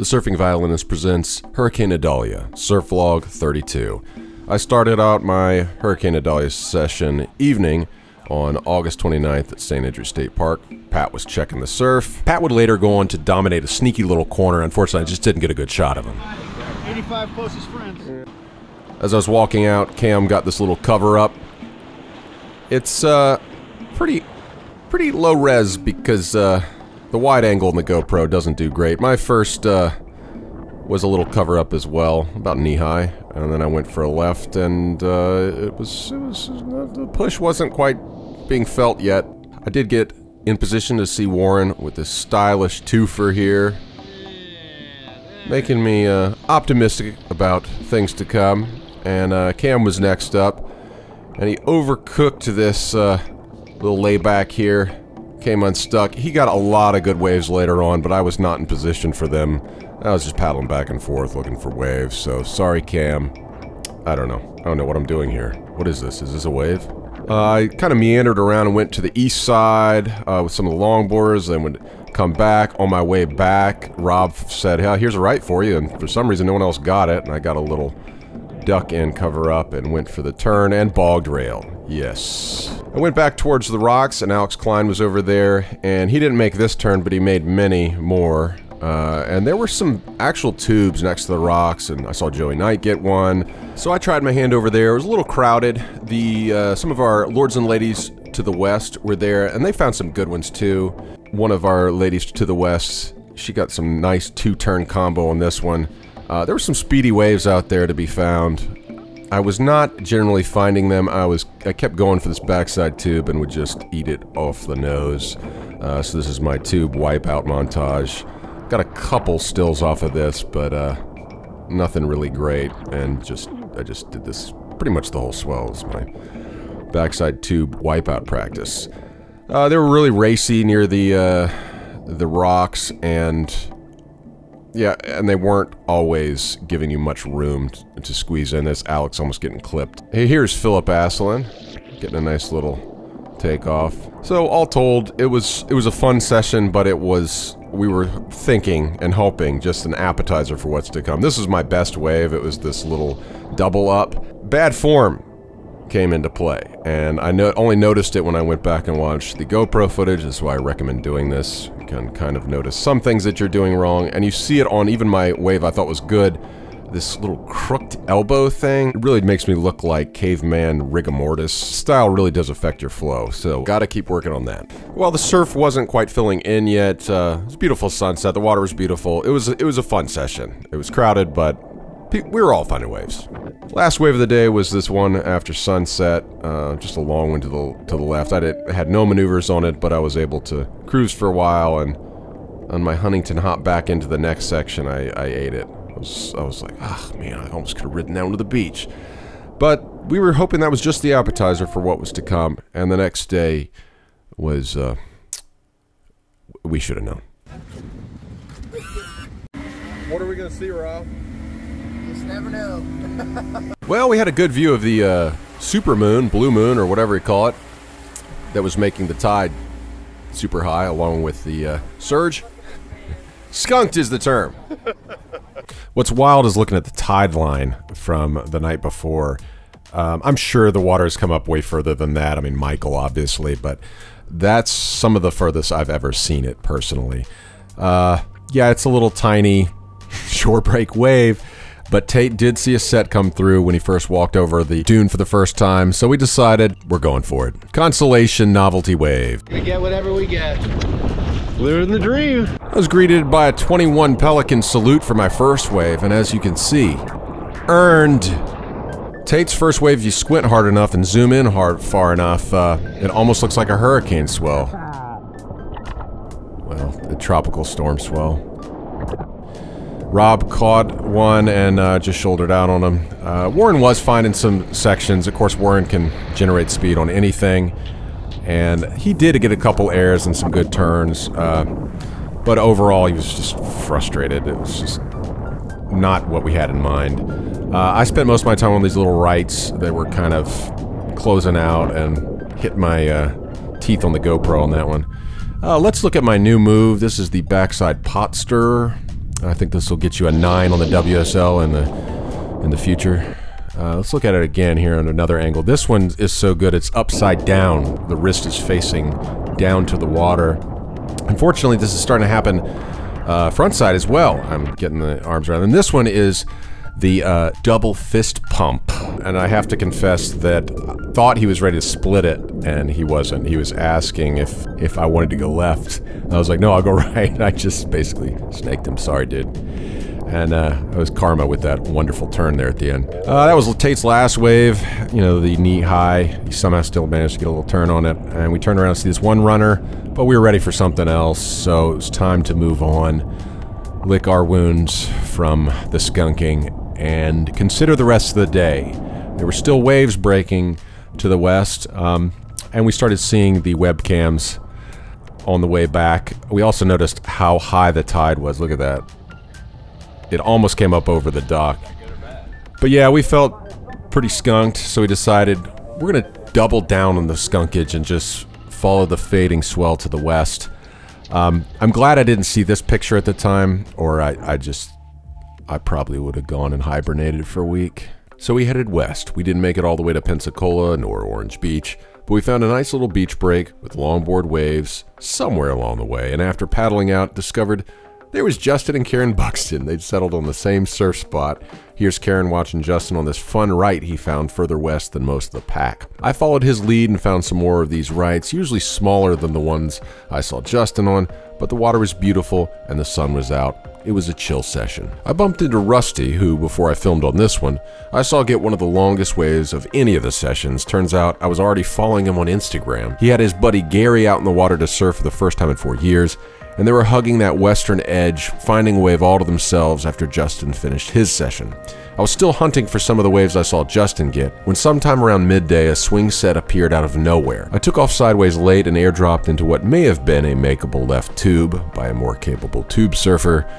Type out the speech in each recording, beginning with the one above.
The Surfing Violinist presents Hurricane Idalia, Surf Log 32. I started out my Hurricane Idalia session evening on August 29th at St. Andrews State Park. Pat was checking the surf. Pat would later go on to dominate a sneaky little corner. Unfortunately, I just didn't get a good shot of him. 85 closest friends. As I was walking out, Cam got this little cover up. It's pretty low res because the wide angle in the GoPro doesn't do great. My first was a little cover up as well, about knee high, and then I went for a left, and the push wasn't quite being felt yet. I did get in position to see Warren with this stylish twofer here, making me optimistic about things to come. And Cam was next up, and he overcooked this little layback here. Came unstuck. He got a lot of good waves later on, but I was not in position for them. I was just paddling back and forth looking for waves, so sorry, Cam. I don't know. I don't know what I'm doing here. What is this? Is this a wave? I kind of meandered around and went to the east side with some of the longboarders, then would come back. On my way back, Rob said, "Hey, here's a right for you," and for some reason no one else got it, and I got a little duck in cover up and went for the turn and bogged rail. Yes. I went back towards the rocks, and Alex Klein was over there, and he didn't make this turn, but he made many more. And there were some actual tubes next to the rocks, and I saw Joey Knight get one. So I tried my hand over there. It was a little crowded. Some of our lords and ladies to the west were there, and they found some good ones too. One of our ladies to the west, she got some nice two-turn combo on this one. There were some speedy waves out there to be found. I was not generally finding them. I kept going for this backside tube and would just eat it off the nose. So this is my tube wipeout montage. Got a couple stills off of this, but nothing really great. And I just did this pretty much the whole swell as my backside tube wipeout practice. They were really racy near the rocks, and yeah, and they weren't always giving you much room to squeeze in. This Alex almost getting clipped. Hey, here's Philip Asselin, getting a nice little takeoff. So all told, it was a fun session, but we were thinking and hoping just an appetizer for what's to come. This is my best wave. It was this little double up. Bad form came into play, and I only noticed it when I went back and watched the GoPro footage. That's why I recommend doing this. You can kind of notice some things that you're doing wrong, and you see it on even my wave I thought was good. This little crooked elbow thing, it really makes me look like caveman rigor mortis. Style really does affect your flow, so gotta keep working on that. Well, the surf wasn't quite filling in yet. It was a beautiful sunset. The water was beautiful. It was a fun session. It was crowded, but we were all finding waves. Last wave of the day was this one after sunset, just a long one to the left. I had no maneuvers on it, but I was able to cruise for a while, and on my Huntington hop back into the next section, I ate it. I was like, ah, man, I almost could have ridden down to the beach. But we were hoping that was just the appetizer for what was to come, and the next day was, we should have known. What are we gonna see, Rob? Just never know. Well, we had a good view of the super moon, blue moon, or whatever you call it, that was making the tide super high, along with the surge. Skunked is the term. What's wild is looking at the tide line from the night before. I'm sure the water has come up way further than that. I mean, Michael, obviously, but that's some of the furthest I've ever seen it, personally. Yeah, it's a little tiny shore break wave, but Tate did see a set come through when he first walked over the dune for the first time, so we decided we're going for it. Constellation novelty wave. We get whatever we get. Living the dream. I was greeted by a 21 Pelican salute for my first wave, and as you can see, earned. Tate's first wave, if you squint hard enough and zoom in far enough, it almost looks like a hurricane swell. Well, the tropical storm swell. Rob caught one and just shouldered out on him. Warren was fine in some sections. Of course, Warren can generate speed on anything. And he did get a couple airs and some good turns, but overall he was just frustrated. It was just not what we had in mind. I spent most of my time on these little rights. They were kind of closing out and hit my teeth on the GoPro on that one. Let's look at my new move. This is the backside pot stirrer. I think this will get you a 9 on the WSL in the future. Let's look at it again here on another angle. This one is so good, it's upside down. The wrist is facing down to the water. Unfortunately, this is starting to happen front side as well. I'm getting the arms around. And this one is the double fist pump. And I have to confess that I thought he was ready to split it, and he wasn't. He was asking if I wanted to go left. And I was like, no, I'll go right. I just basically snaked him. Sorry, dude. And it was karma with that wonderful turn there at the end. That was Tate's last wave, you know, the knee high. He somehow still managed to get a little turn on it. And we turned around to see this one runner, but we were ready for something else, so it was time to move on, lick our wounds from the skunking, and consider the rest of the day. There were still waves breaking to the west, and we started seeing the webcams on the way back. We also noticed how high the tide was. Look at that. It almost came up over the dock. But yeah, we felt pretty skunked, so we decided we're gonna double down on the skunkage and just follow the fading swell to the west. I'm glad I didn't see this picture at the time, or I probably would have gone and hibernated for a week. So we headed west. We didn't make it all the way to Pensacola nor Orange Beach, but we found a nice little beach break with longboard waves somewhere along the way, and after paddling out, discovered there was Justin and Karen Buxton. They'd settled on the same surf spot. Here's Karen watching Justin on this fun right he found further west than most of the pack. I followed his lead and found some more of these rights, usually smaller than the ones I saw Justin on, but the water was beautiful and the sun was out. It was a chill session. I bumped into Rusty, who, before I filmed on this one, I saw get one of the longest waves of any of the sessions. Turns out I was already following him on Instagram. He had his buddy Gary out in the water to surf for the first time in 4 years, and they were hugging that western edge, finding a wave all to themselves after Justin finished his session. I was still hunting for some of the waves I saw Justin get, when sometime around midday a swing set appeared out of nowhere. I took off sideways late and airdropped into what may have been a makeable left tube by a more capable tube surfer.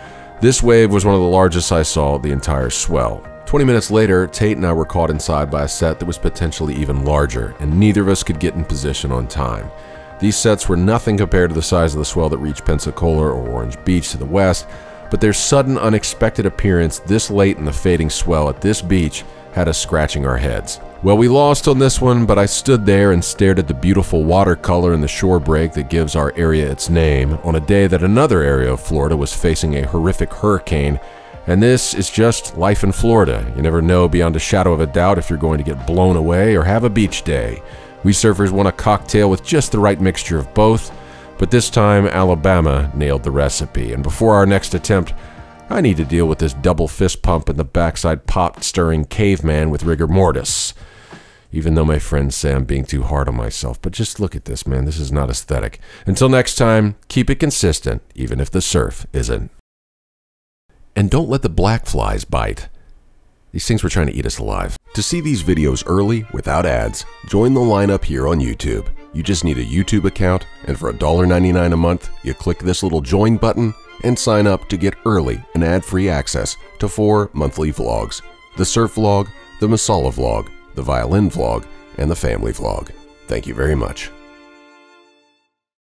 This wave was one of the largest I saw the entire swell. 20 minutes later, Tate and I were caught inside by a set that was potentially even larger, and neither of us could get in position on time. These sets were nothing compared to the size of the swell that reached Pensacola or Orange Beach to the west, but their sudden, unexpected appearance this late in the fading swell at this beach had us scratching our heads. Well, we lost on this one, but I stood there and stared at the beautiful watercolor in the shore break that gives our area its name on a day that another area of Florida was facing a horrific hurricane. And this is just life in Florida. You never know beyond a shadow of a doubt if you're going to get blown away or have a beach day. We surfers want a cocktail with just the right mixture of both, but this time Alabama nailed the recipe, and before our next attempt, I need to deal with this double fist pump and the backside pot-stirring caveman with rigor mortis. Even though my friends say I'm being too hard on myself, but just look at this, man, this is not aesthetic. Until next time, keep it consistent, even if the surf isn't. And don't let the black flies bite. These things were trying to eat us alive. To see these videos early, without ads, join the lineup here on YouTube. You just need a YouTube account, and for $1.99 a month, you click this little join button and sign up to get early and ad-free access to 4 monthly vlogs. The surf vlog, the Masala vlog, the violin vlog, and the family vlog. Thank you very much.